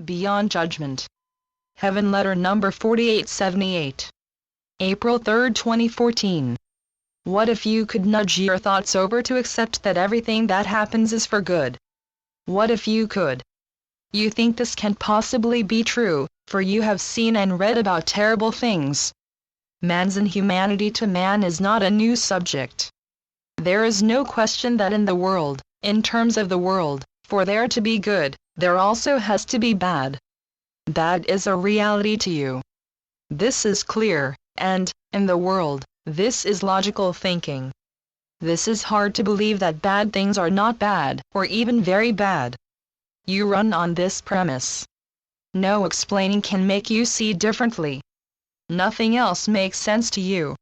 Beyond Judgment. Heaven Letter number 4878. April 3, 2014. What if you could nudge your thoughts over to accept that everything that happens is for good? What if you could? You think this can't possibly be true, for you have seen and read about terrible things. Man's inhumanity to man is not a new subject. There is no question that in the world, in terms of the world, for there to be good, there also has to be bad. Bad is a reality to you. This is clear, and, in the world, this is logical thinking. This is hard to believe that bad things are not bad, or even very bad. You run on this premise. No explaining can make you see differently. Nothing else makes sense to you.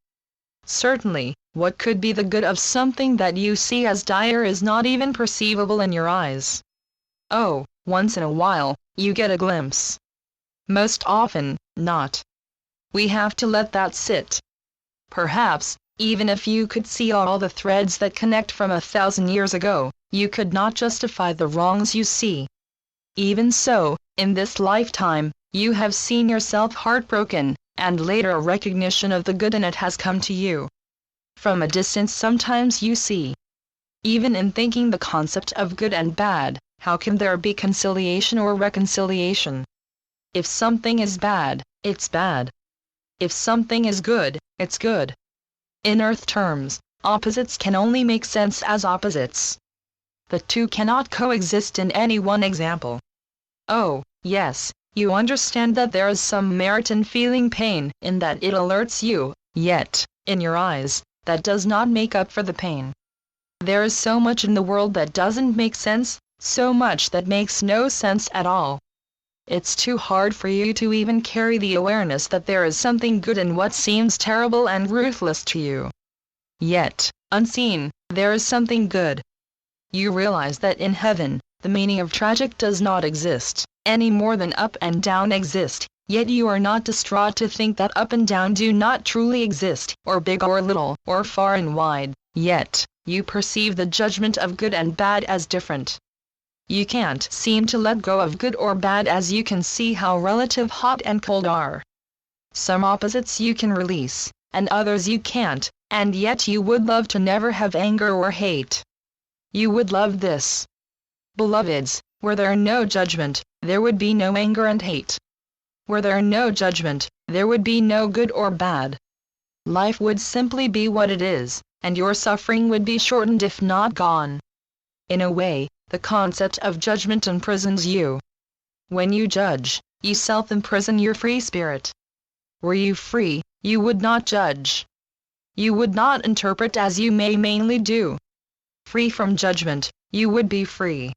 Certainly, what could be the good of something that you see as dire is not even perceivable in your eyes. Oh, once in a while, you get a glimpse. Most often, not. We have to let that sit. Perhaps, even if you could see all the threads that connect from 1,000 years ago, you could not justify the wrongs you see. Even so, in this lifetime, you have seen yourself heartbroken, and later a recognition of the good in it has come to you. From a distance sometimes you see. Even in thinking the concept of good and bad, how can there be conciliation or reconciliation? If something is bad, it's bad. If something is good, it's good. In earth terms, opposites can only make sense as opposites. The two cannot coexist in any one example. Oh, yes, you understand that there is some merit in feeling pain, in that it alerts you, yet, in your eyes, that does not make up for the pain. There is so much in the world that doesn't make sense, so much that makes no sense at all. It's too hard for you to even carry the awareness that there is something good in what seems terrible and ruthless to you. Yet, unseen, there is something good. You realize that in heaven, the meaning of tragic does not exist, any more than up and down exist, yet you are not distraught to think that up and down do not truly exist, or big or little, or far and wide, yet, you perceive the judgment of good and bad as different. You can't seem to let go of good or bad as you can see how relative hot and cold are. Some opposites you can release, and others you can't, and yet you would love to never have anger or hate. You would love this. Beloveds, were there no judgment, there would be no anger and hate. Were there no judgment, there would be no good or bad. Life would simply be what it is, and your suffering would be shortened if not gone. In a way, the concept of judgment imprisons you. When you judge, you self-imprison your free spirit. Were you free, you would not judge. You would not interpret as you may mainly do. Free from judgment, you would be free.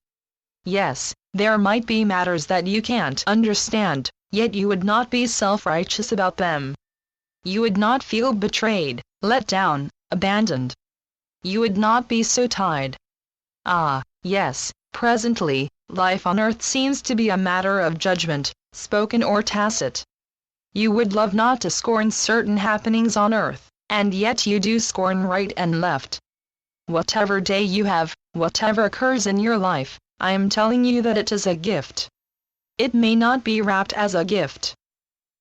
Yes, there might be matters that you can't understand, yet you would not be self-righteous about them. You would not feel betrayed, let down, abandoned. You would not be so tied. Ah, yes, presently, life on earth seems to be a matter of judgment, spoken or tacit. You would love not to scorn certain happenings on earth, and yet you do scorn right and left. Whatever day you have, whatever occurs in your life, I am telling you that it is a gift. It may not be wrapped as a gift.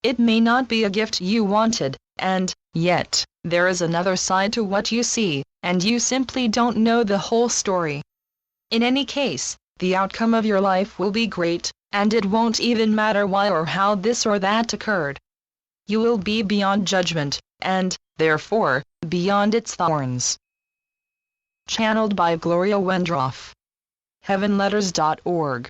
It may not be a gift you wanted, and, yet, there is another side to what you see, and you simply don't know the whole story. In any case, the outcome of your life will be great, and it won't even matter why or how this or that occurred. You will be beyond judgment, and, therefore, beyond its thorns. Channeled by Gloria Wendroff. heavenletters.org